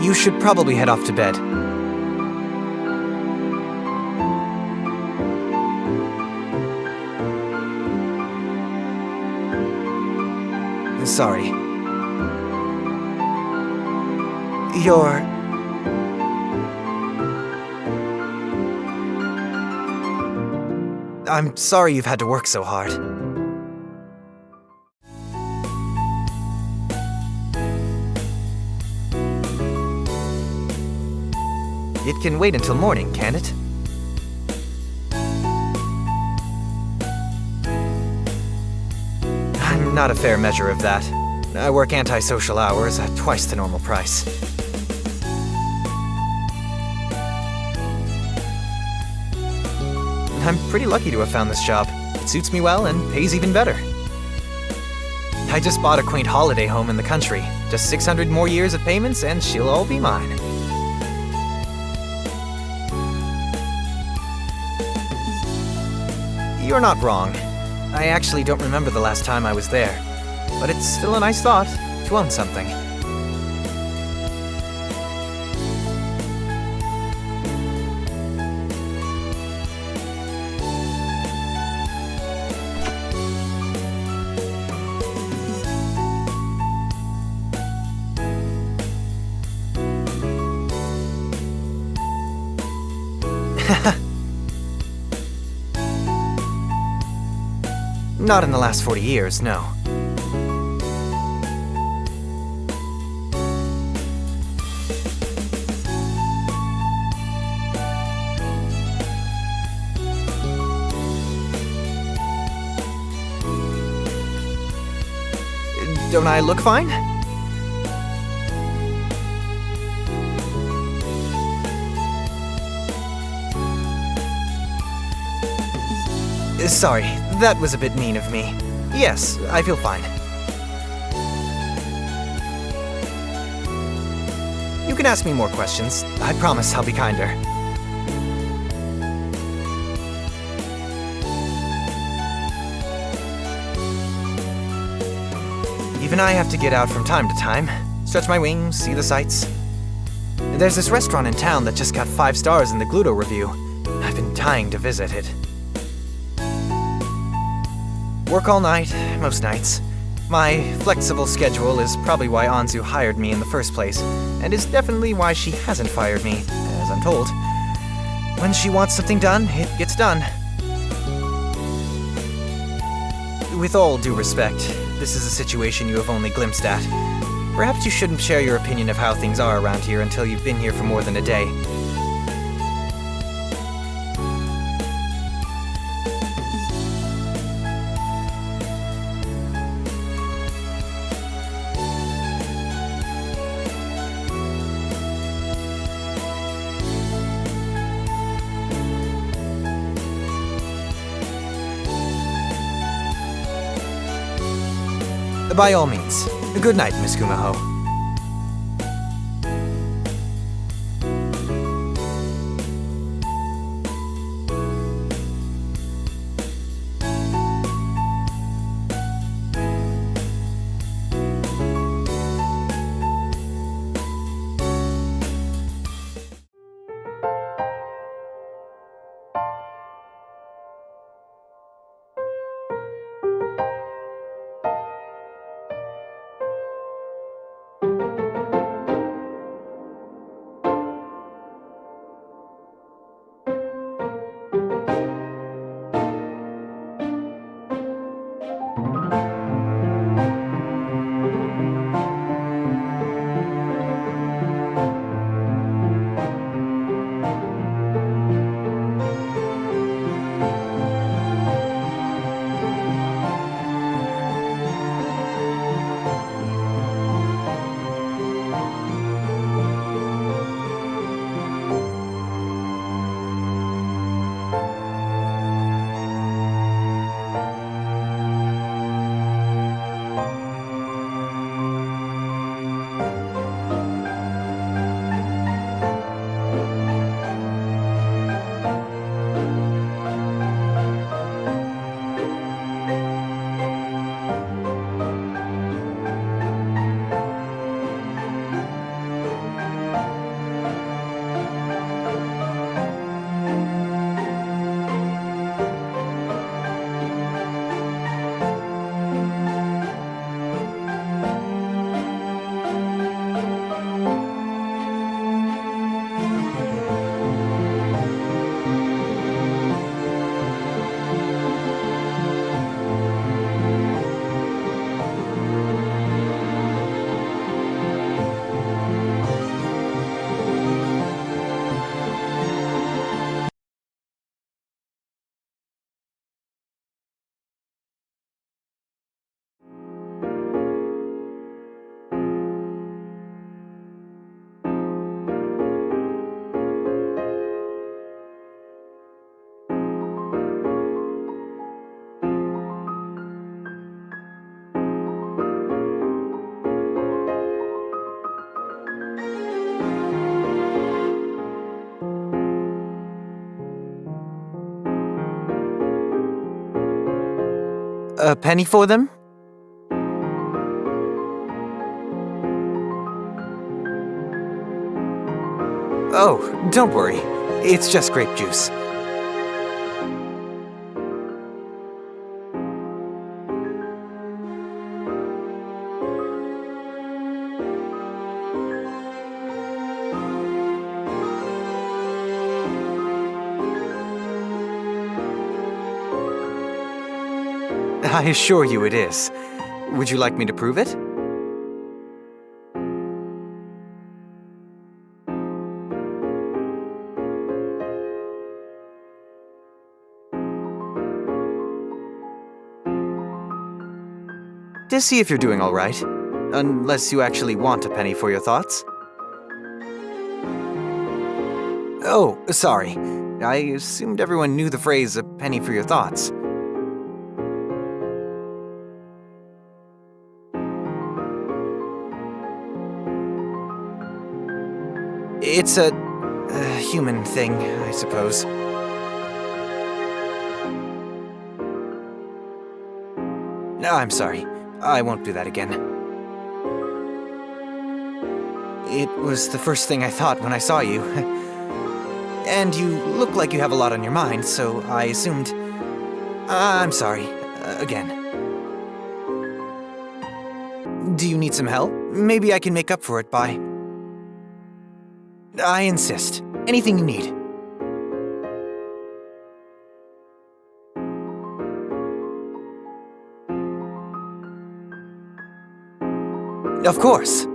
You should probably head off to bed. Sorry. I'm sorry you've had to work so hard. It can wait until morning, can't it? I'm not a fair measure of that. I work antisocial hours at twice the normal price. I'm pretty lucky to have found this job. It suits me well and pays even better. I just bought a quaint holiday home in the country. Just 600 more years of payments and she'll all be mine. You're not wrong. I actually don't remember the last time I was there. But it's still a nice thought, to own something. Not in the last 40 years, no. Don't I look fine? Sorry, that was a bit mean of me. Yes, I feel fine. You can ask me more questions. I promise I'll be kinder. Even I have to get out from time to time, stretch my wings, see the sights. There's this restaurant in town that just got 5 stars in the Gluto review. I've been dying to visit it. Work all night, most nights. My flexible schedule is probably why Anzu hired me in the first place, and is definitely why she hasn't fired me, as I'm told. When she wants something done, it gets done. With all due respect, this is a situation you have only glimpsed at. Perhaps you shouldn't share your opinion of how things are around here until you've been here for more than a day. By all means. Good night, Miss Kumaho. A penny for them? Oh, don't worry. It's just grape juice. I assure you it is. Would you like me to prove it? To see if you're doing all right. Unless you actually want a penny for your thoughts. Oh, sorry. I assumed everyone knew the phrase, a penny for your thoughts. It's a human thing, I suppose. No, I'm sorry. I won't do that again. It was the first thing I thought when I saw you. And you look like you have a lot on your mind, so I assumed... I'm sorry. Again. Do you need some help? Maybe I can make up for it by... I insist. Anything you need. Of course.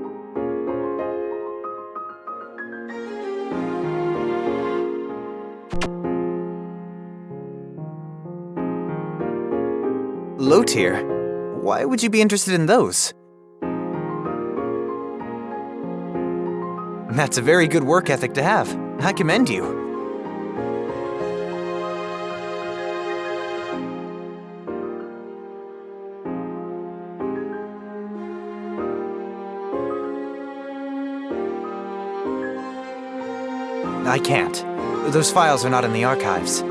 Low tier? Why would you be interested in those? That's a very good work ethic to have. I commend you. I can't. Those files are not in the archives.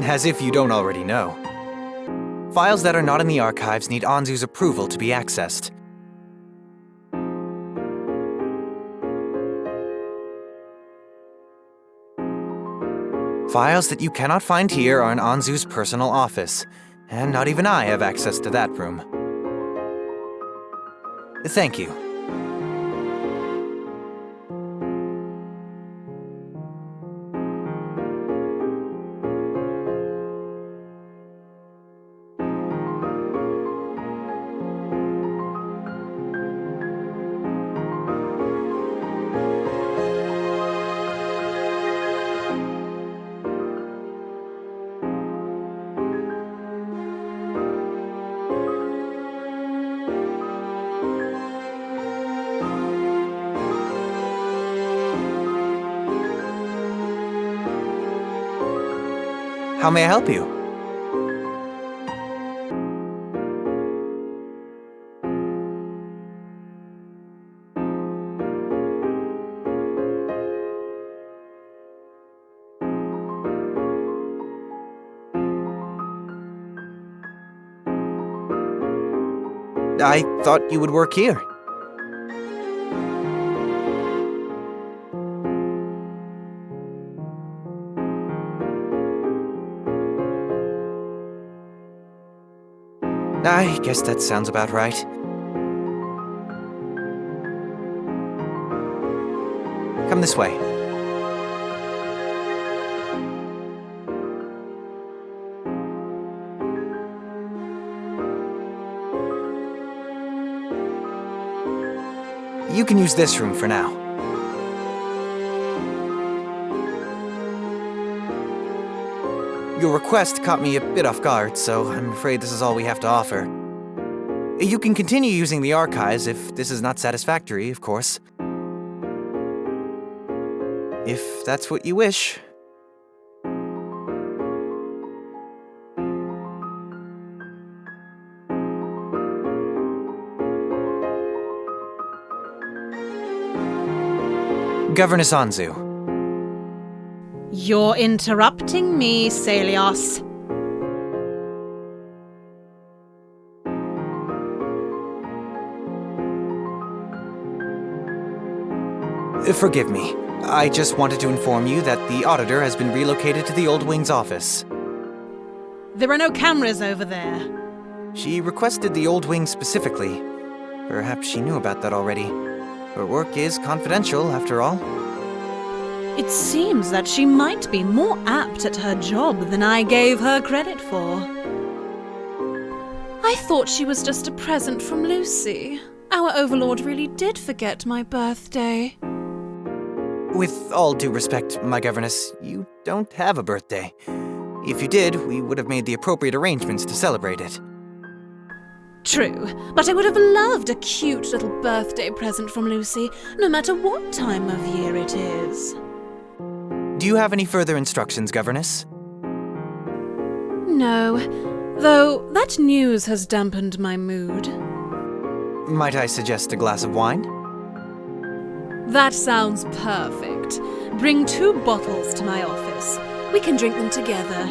As if you don't already know. Files that are not in the archives need Anzu's approval to be accessed. Files that you cannot find here are in Anzu's personal office, and not even I have access to that room. Thank you. How may I help you? I thought you would work here. I guess that sounds about right. Come this way. You can use this room for now. Your request caught me a bit off guard, so I'm afraid this is all we have to offer. You can continue using the archives if this is not satisfactory, of course. If that's what you wish. Governess Anzu. You're interrupting me, Celios. Forgive me. I just wanted to inform you that the auditor has been relocated to the Old Wing's office. There are no cameras over there. She requested the Old Wing specifically. Perhaps she knew about that already. Her work is confidential, after all. It seems that she might be more apt at her job than I gave her credit for. I thought she was just a present from Lucy. Our overlord really did forget my birthday. With all due respect, my governess, you don't have a birthday. If you did, we would have made the appropriate arrangements to celebrate it. True, but I would have loved a cute little birthday present from Lucy, no matter what time of year it is. Do you have any further instructions, governess? No, though that news has dampened my mood. Might I suggest a glass of wine? That sounds perfect. Bring 2 bottles to my office. We can drink them together.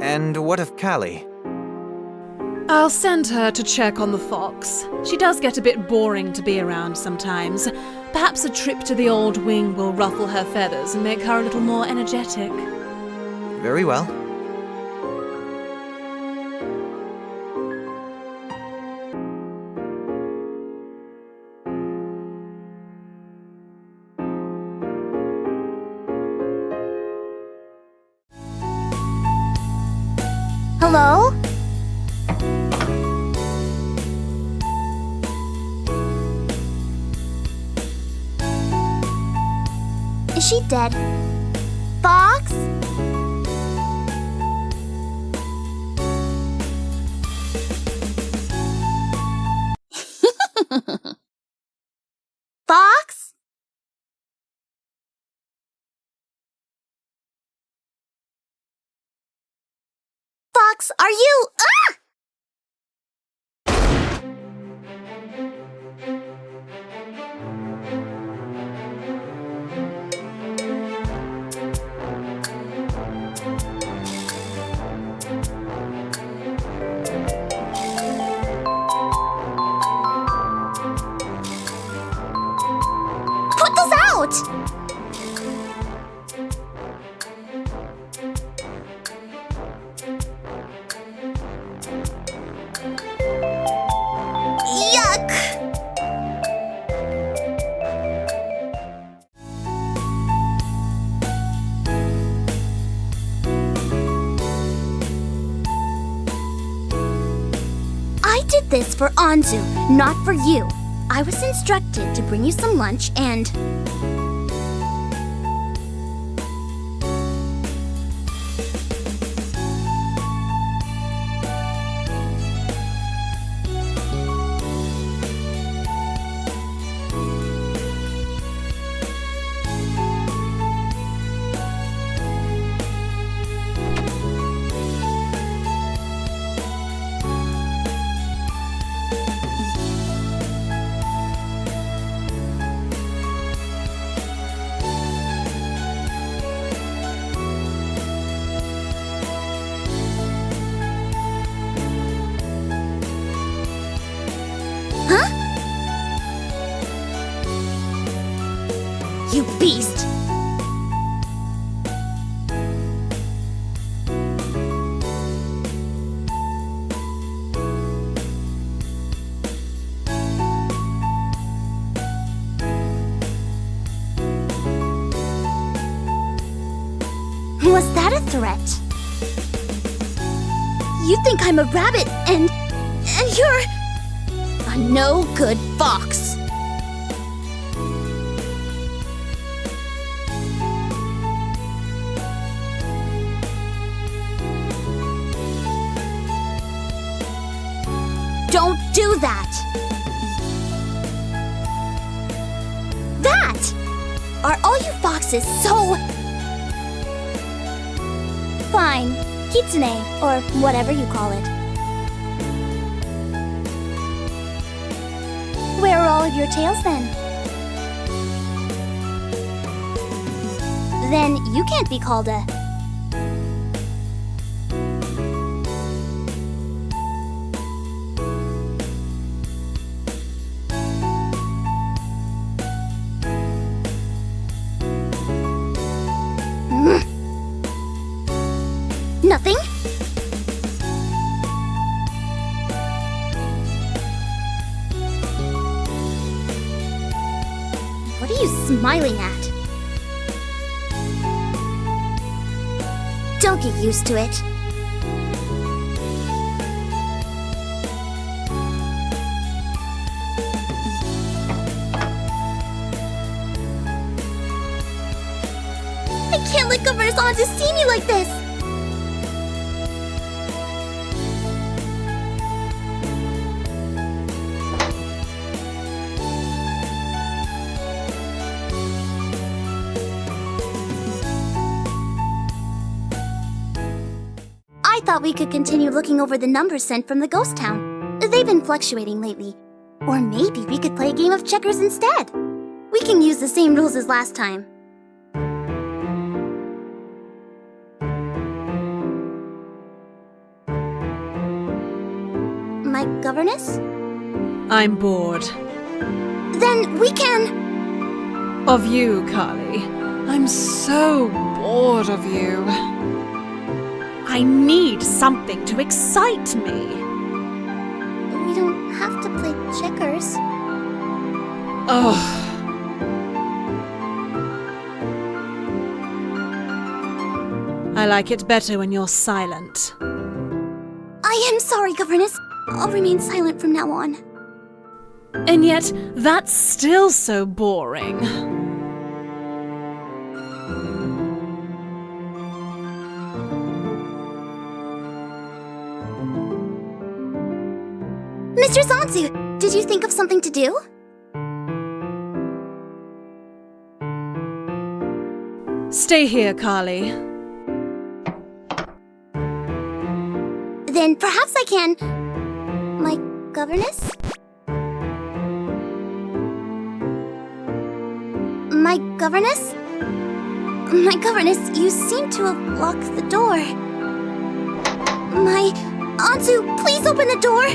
And what of Callie? I'll send her to check on the fox. She does get a bit boring to be around sometimes. Perhaps a trip to the Old Wing will ruffle her feathers and make her a little more energetic. Very well. Hello? Is she dead? Fox? Fox? Fox, are you? Ah! Put this out! Yuck! I did this for Anzu, not for you. I was instructed to bring you some lunch and... Huh? You beast! Was that a threat? You think I'm a rabbit and you're a no-good fox. Don't do that. That! Are all you foxes so... Fine. Kitsune, or whatever you call it. Where are all of your tails then? Then you can't be called a... Nothing? What are you smiling at? Don't get used to it. I can't let Governor Anzu see me like this! I thought we could continue looking over the numbers sent from the ghost town. They've been fluctuating lately. Or maybe we could play a game of checkers instead. We can use the same rules as last time. My governess? I'm bored. Then we can... Of you, Carly. I'm so bored of you. I need something to excite me. We don't have to play checkers. Ugh. I like it better when you're silent. I am sorry, Governess. I'll remain silent from now on. And yet, that's still so boring. Mr. Zanzu, did you think of something to do? Stay here, Carly. Then perhaps I can... My governess? My governess? My governess, you seem to have locked the door. My... Anzu, please open the door!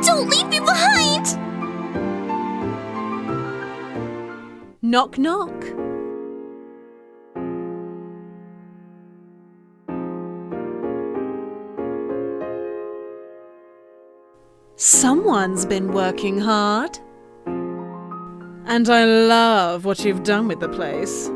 Don't leave me behind! Knock, knock. Someone's been working hard. And I love what you've done with the place.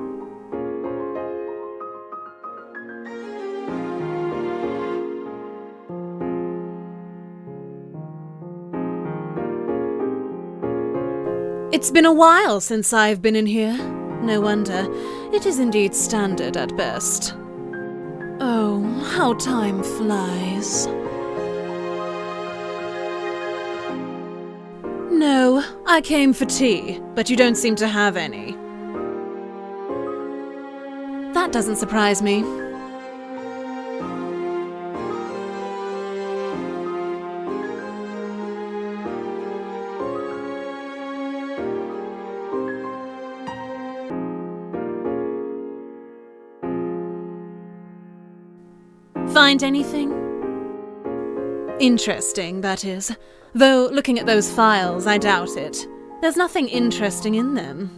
It's been a while since I've been in here. No wonder. It is indeed standard at best. Oh, how time flies. No, I came for tea, but you don't seem to have any. That doesn't surprise me. Find anything? Interesting, that is. Though, looking at those files, I doubt it. There's nothing interesting in them.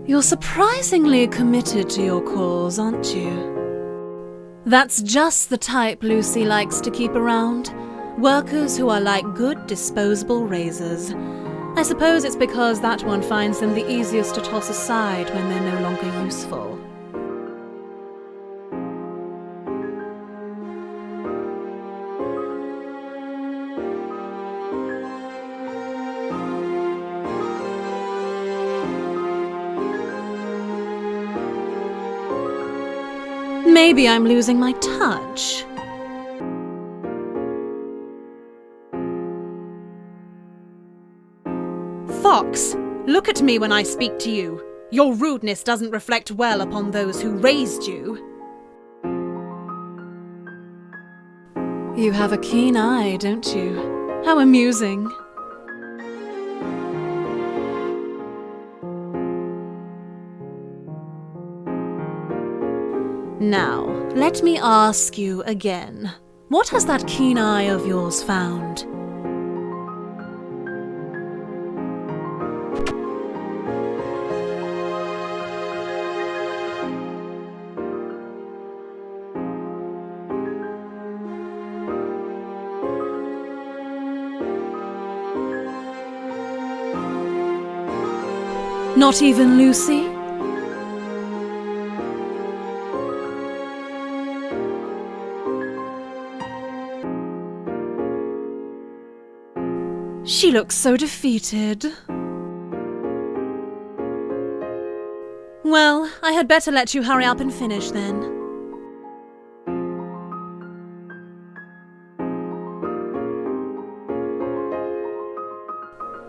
You're surprisingly committed to your cause, aren't you? That's just the type Lucy likes to keep around. Workers who are like good disposable razors. I suppose it's because that one finds them the easiest to toss aside when they're no longer useful. Maybe I'm losing my touch. Fox, look at me when I speak to you. Your rudeness doesn't reflect well upon those who raised you. You have a keen eye, don't you? How amusing. Now, let me ask you again. What has that keen eye of yours found? Not even Lucy? She looks so defeated. Well, I had better let you hurry up and finish then.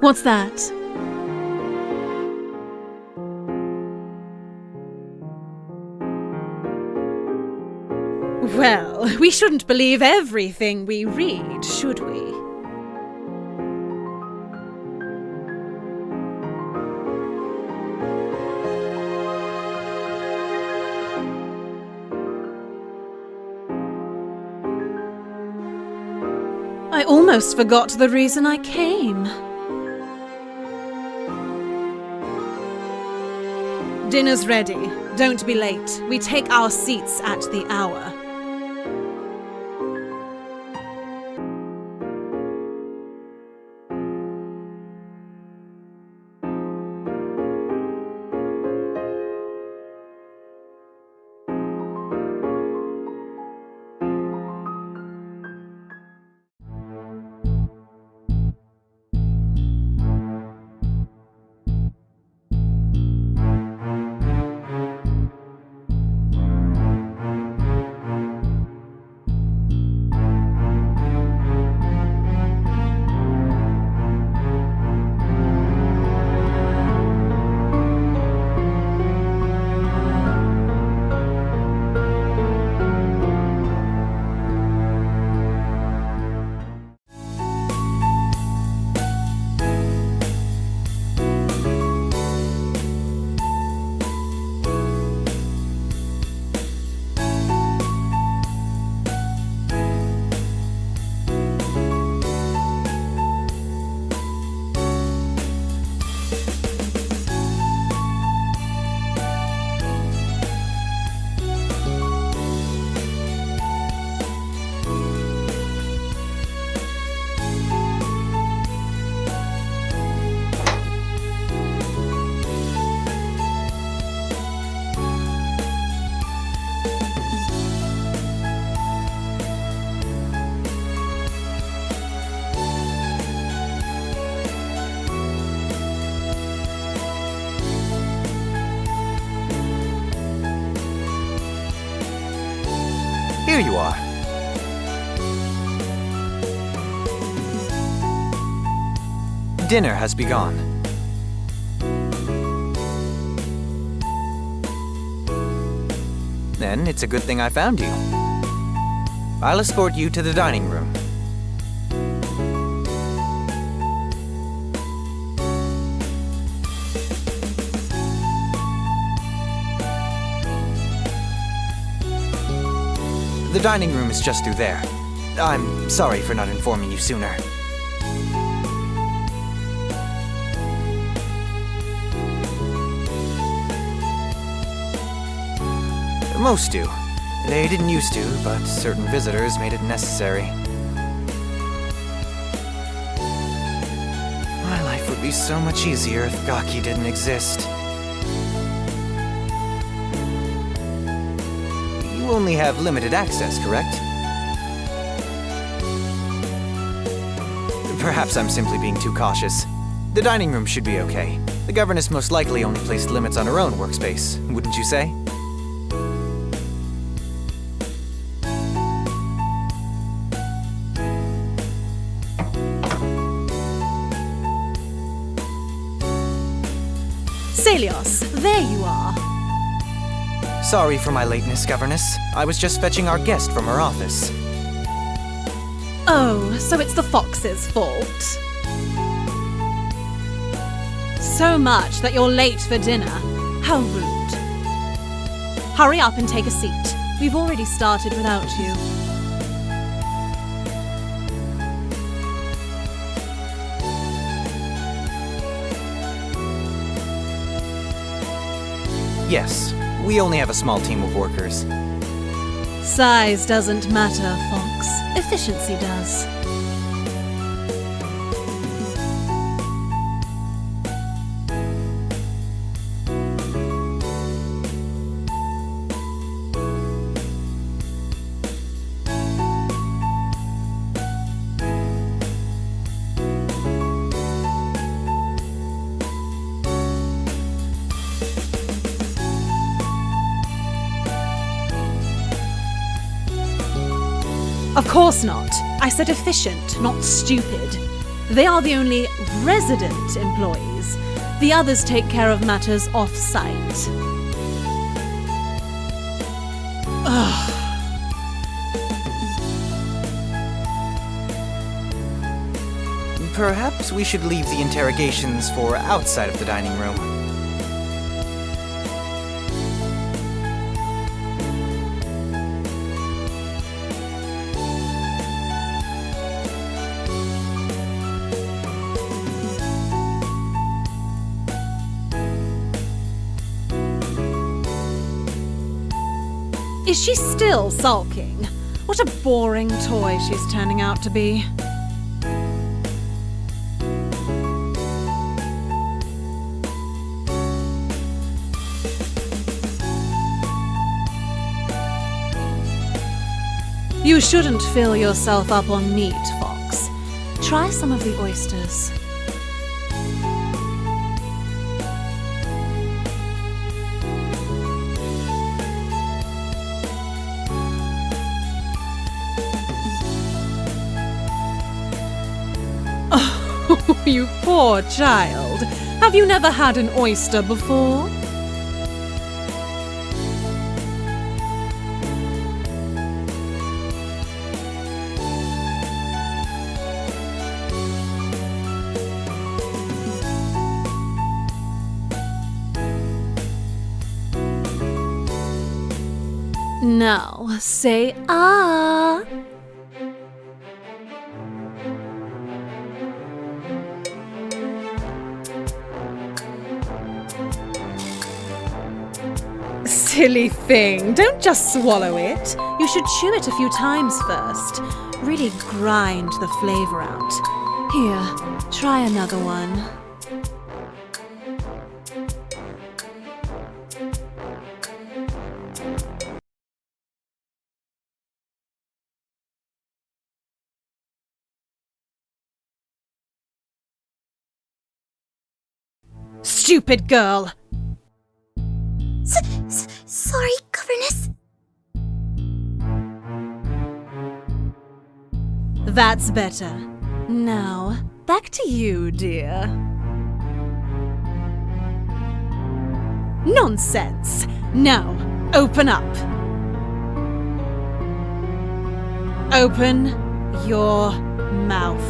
What's that? Well, we shouldn't believe everything we read, should we? I almost forgot the reason I came. Dinner's ready. Don't be late. We take our seats at the hour. Here you are. Dinner has begun. Then it's a good thing I found you. I'll escort you to the dining room. The dining room is just through there. I'm sorry for not informing you sooner. Most do. They didn't used to, but certain visitors made it necessary. My life would be so much easier if Gaki didn't exist. You only have limited access, correct? Perhaps I'm simply being too cautious. The dining room should be okay. The governess most likely only placed limits on her own workspace, wouldn't you say? Celios, there you are. Sorry for my lateness, Governess. I was just fetching our guest from her office. Oh, so it's the fox's fault. So much that you're late for dinner. How rude. Hurry up and take a seat. We've already started without you. Yes, we only have a small team of workers. Size doesn't matter, Fox. Efficiency does. Of course not. I said efficient, not stupid. They are the only resident employees. The others take care of matters off-site. Ugh. Perhaps we should leave the interrogations for outside of the dining room. Is she still sulking? What a boring toy she's turning out to be. You shouldn't fill yourself up on meat, Fox. Try some of the oysters. Oh, you poor child. Have you never had an oyster before? Now, say ah. Silly thing, don't just swallow it. You should chew it a few times first. Really grind the flavor out. Here, try another one. Stupid girl! Sorry, Governess. That's better. Now, back to you, dear. Nonsense! Now, open up. Open your mouth.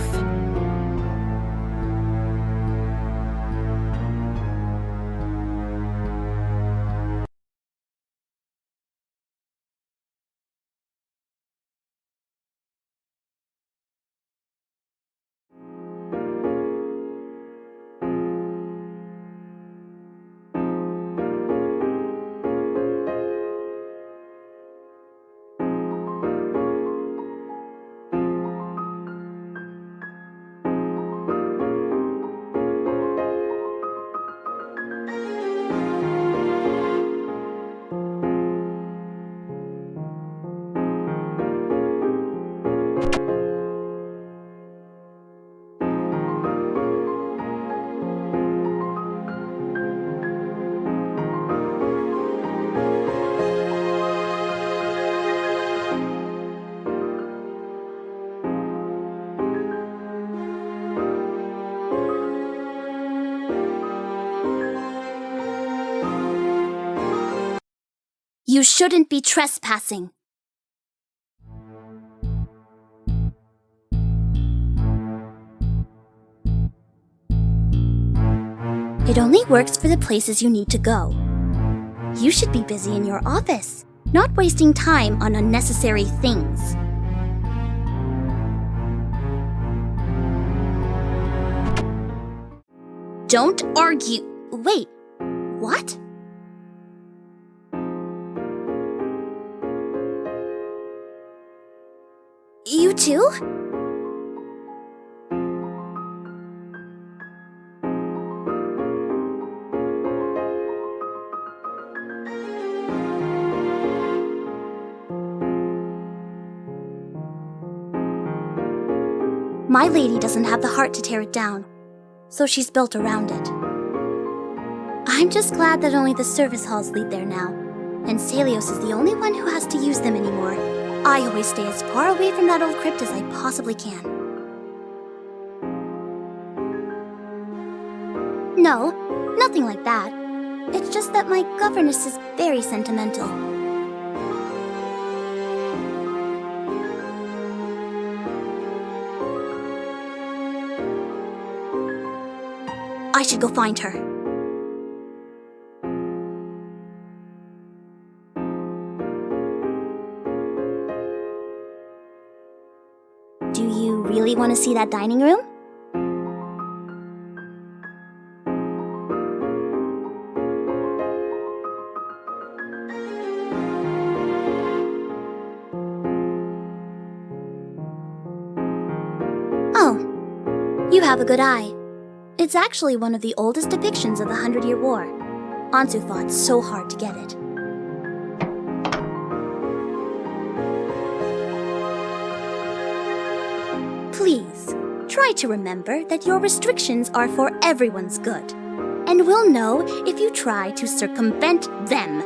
You shouldn't be trespassing. It only works for the places you need to go. You should be busy in your office, not wasting time on unnecessary things. Don't argue. Wait, what? You too? My lady doesn't have the heart to tear it down, so she's built around it. I'm just glad that only the service halls lead there now, and Celios is the only one who has to use them anymore. I always stay as far away from that old crypt as I possibly can. No, nothing like that. It's just that my governess is very sentimental. I should go find her. Do you really want to see that dining room? Oh, you have a good eye. It's actually one of the oldest depictions of the 100-Year War. Anzu fought so hard to get it. Please, try to remember that your restrictions are for everyone's good, and we'll know if you try to circumvent them.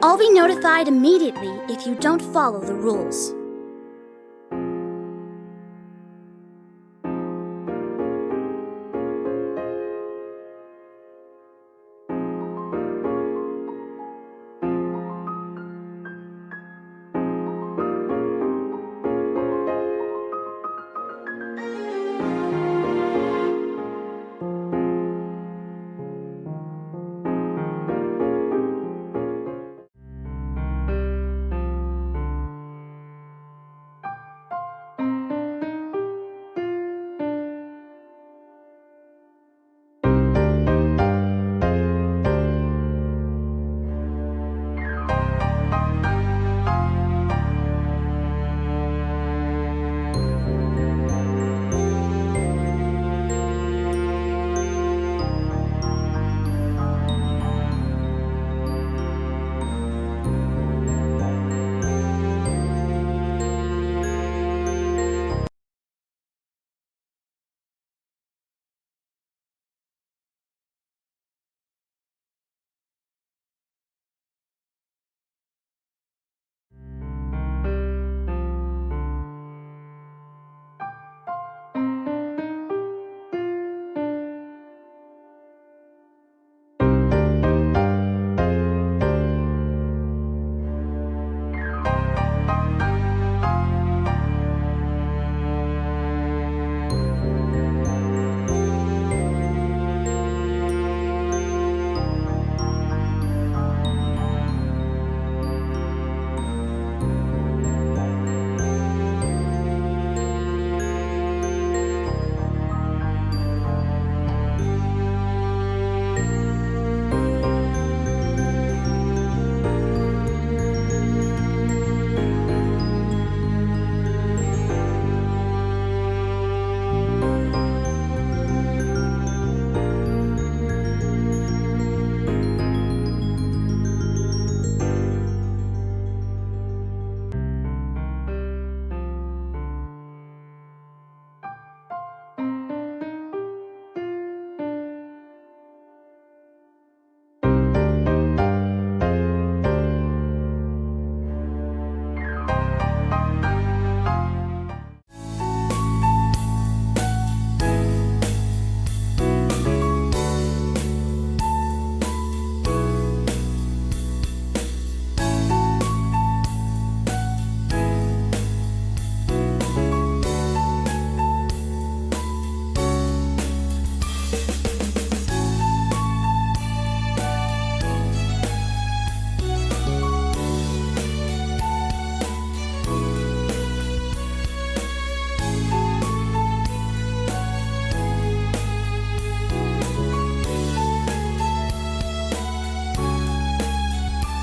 I'll be notified immediately if you don't follow the rules.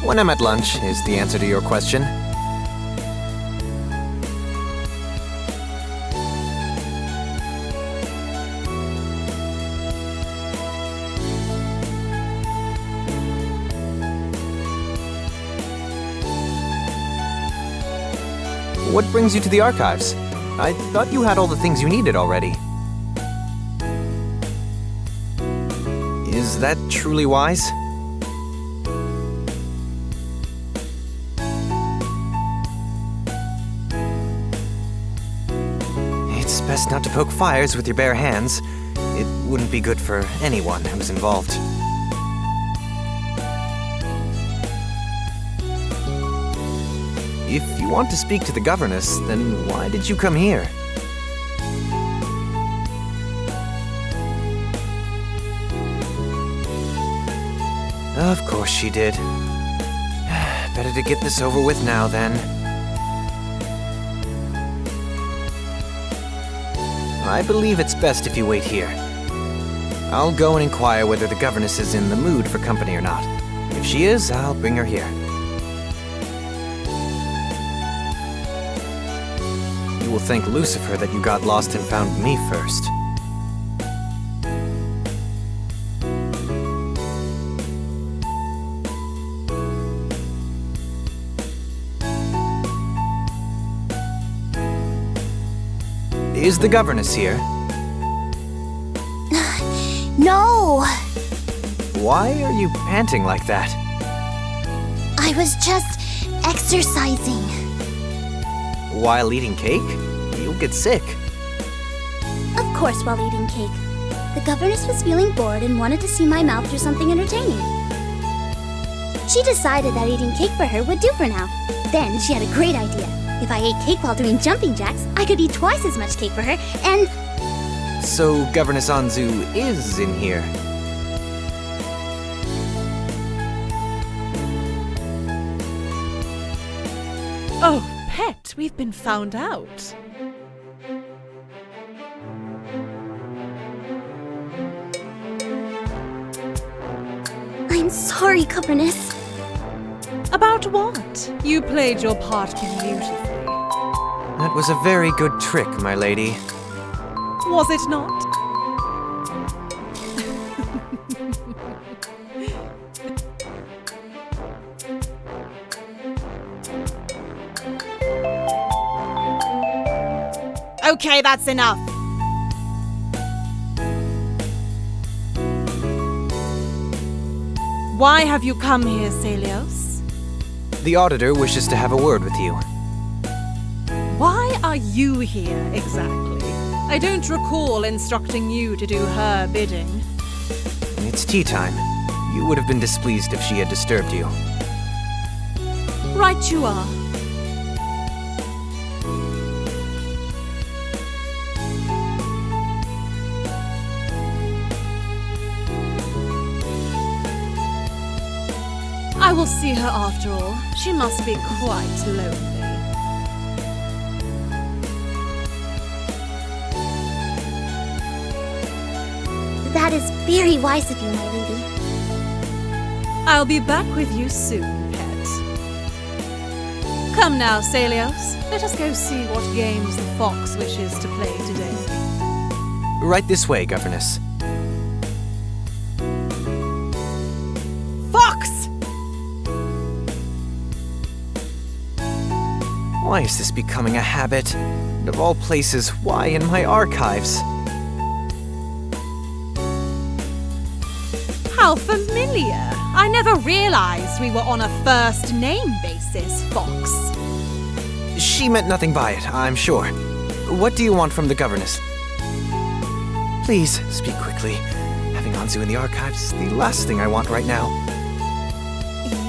When I'm at lunch is the answer to your question. What brings you to the archives? I thought you had all the things you needed already. Is that truly wise? It's best not to poke fires with your bare hands. It wouldn't be good for anyone who's involved. If you want to speak to the governess, then why did you come here? Of course she did. Better to get this over with now, then. I believe it's best if you wait here. I'll go and inquire whether the governess is in the mood for company or not. If she is, I'll bring her here. You will thank Lucifer that you got lost and found me first. Is the governess here? No! Why are you panting like that? I was just exercising. While eating cake? You'll get sick. Of course, while eating cake. The governess was feeling bored and wanted to see my mouth do something entertaining. She decided that eating cake for her would do for now. Then she had a great idea. If I ate cake while doing jumping jacks, I could eat twice as much cake for her, and... So Governess Anzu is in here. Oh, Pet, we've been found out. I'm sorry, governess. About what? You played your part beautifully. That was a very good trick, my lady. Was it not? Okay, that's enough. Why have you come here, Celios? The auditor wishes to have a word with you. Why are you here, exactly? I don't recall instructing you to do her bidding. It's tea time. You would have been displeased if she had disturbed you. Right you are. I will see her after all. She must be quite lonely. That is very wise of you, my lady. I'll be back with you soon, pet. Come now, Celios. Let us go see what games the fox wishes to play today. Right this way, Governess. Fox! Why is this becoming a habit? And of all places, why in my archives? How familiar. I never realized we were on a first-name basis, Fox. She meant nothing by it, I'm sure. What do you want from the governess? Please, speak quickly. Having Anzu in the archives is the last thing I want right now.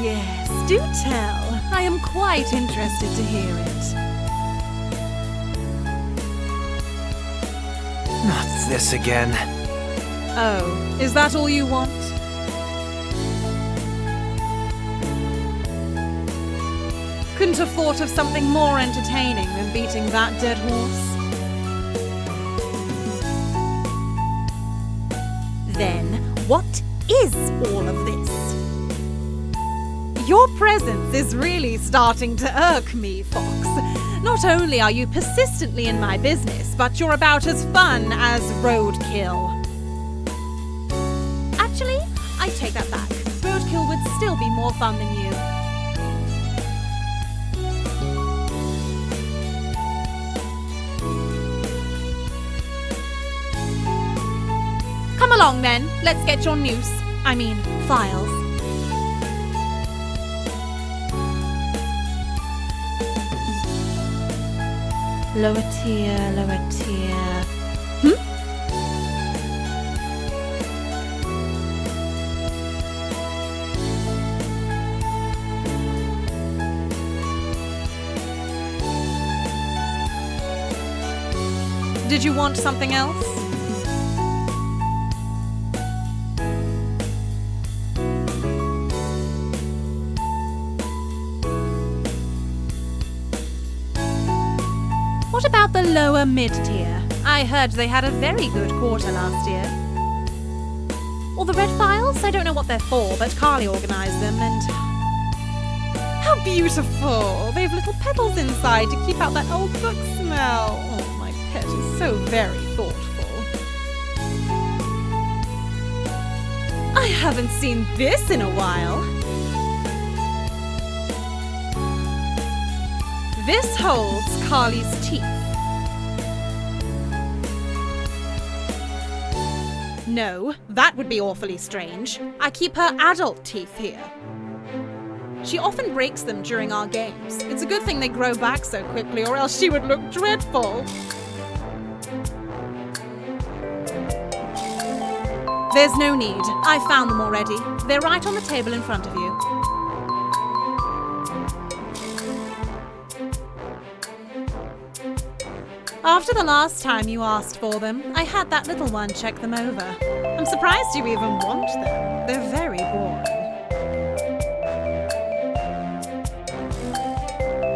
Yes, do tell. I am quite interested to hear it. Not this again. Oh, is that all you want? Couldn't have thought of something more entertaining than beating that dead horse? Then, what is all of this? Your presence is really starting to irk me, Fox. Not only are you persistently in my business, but you're about as fun as roadkill. Actually, I take that back. Roadkill would still be more fun than you. Come along then, let's get your files. Lower tier, lower tier. Did you want something else? What about the lower mid-tier? I heard they had a very good quarter last year. Or the red files? I don't know what they're for, but Carly organised them and... How beautiful! They've little petals inside to keep out that old book smell. Oh, my pet is so very thoughtful. I haven't seen this in a while. This holds Carly's teeth. No, that would be awfully strange. I keep her adult teeth here. She often breaks them during our games. It's a good thing they grow back so quickly, or else she would look dreadful. There's no need. I found them already. They're right on the table in front of you. After the last time you asked for them, I had that little one check them over. I'm surprised you even want them. They're very boring.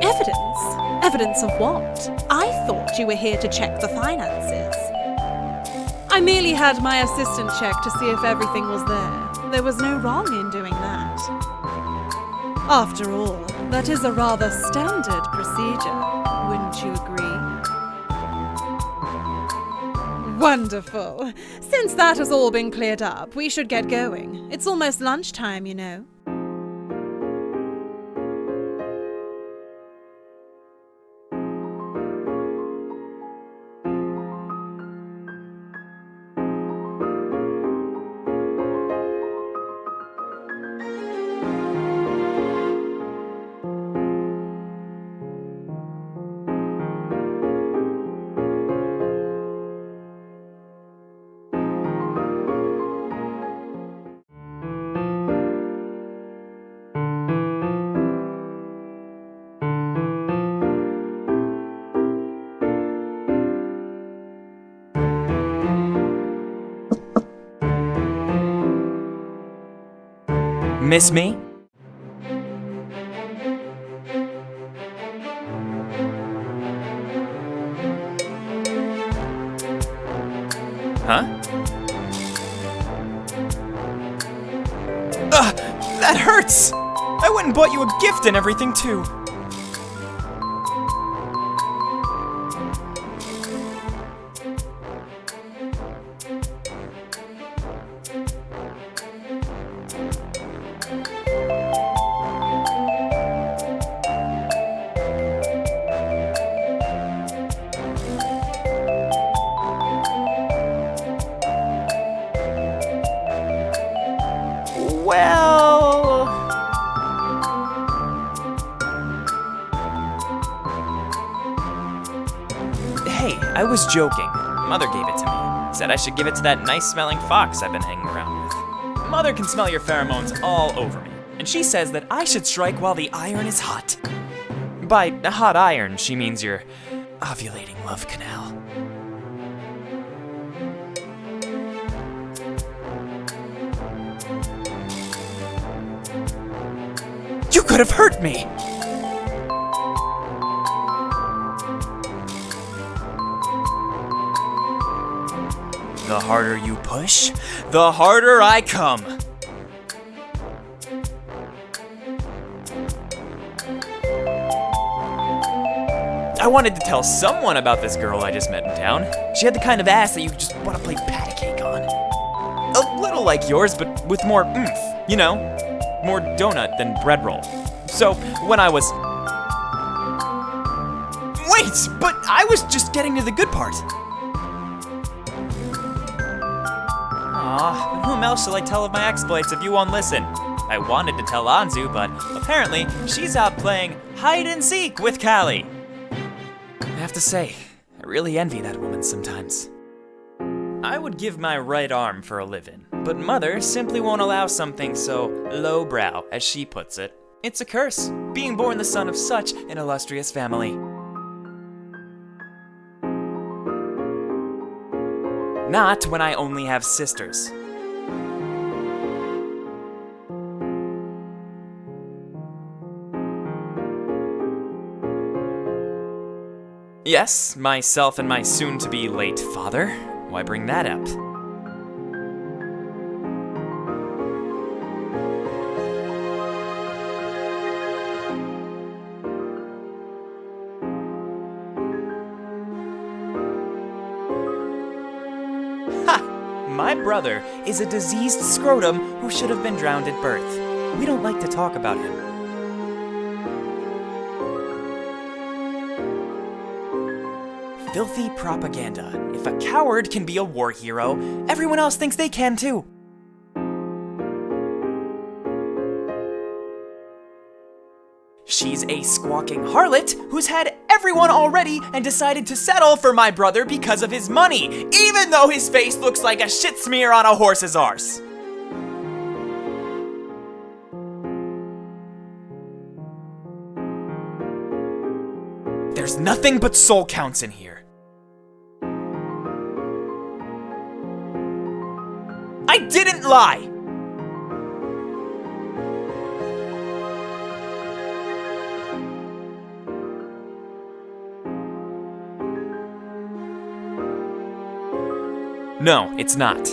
Evidence? Evidence of what? I thought you were here to check the finances. I merely had my assistant check to see if everything was there. There was no wrong in doing that. After all, that is a rather standard procedure, wouldn't you agree? Wonderful. Since that has all been cleared up, we should get going. It's almost lunchtime, you know. Miss me? Huh? Ugh! That hurts! I went and bought you a gift and everything, too. Well... Hey, I was joking. Mother gave it to me. Said I should give it to that nice-smelling fox I've been hanging around with. Mother can smell your pheromones all over me, and she says that I should strike while the iron is hot. By hot iron, she means your ovulating love canal. You could have hurt me! The harder you push, the harder I come. I wanted to tell someone about this girl I just met in town. She had the kind of ass that you just want to play patty cake on. A little like yours, but with more oomph, you know? More donut than bread roll. So, when I was... Wait, but I was just getting to the good part. Aw, but whom else shall I tell of my exploits if you won't listen? I wanted to tell Anzu, but apparently she's out playing hide and seek with Callie. I have to say, I really envy that woman sometimes. I would give my right arm for a live-in, but Mother simply won't allow something so lowbrow, as she puts it. It's a curse, being born the son of such an illustrious family. Not when I only have sisters. Yes, myself and my soon-to-be late father. Why bring that up? Ha! My brother is a diseased scrotum who should have been drowned at birth. We don't like to talk about him. Filthy propaganda. If a coward can be a war hero, everyone else thinks they can too. She's a squawking harlot who's had everyone already and decided to settle for my brother because of his money, even though his face looks like a shit smear on a horse's arse. There's nothing but soul counts in here. I didn't lie! No, it's not.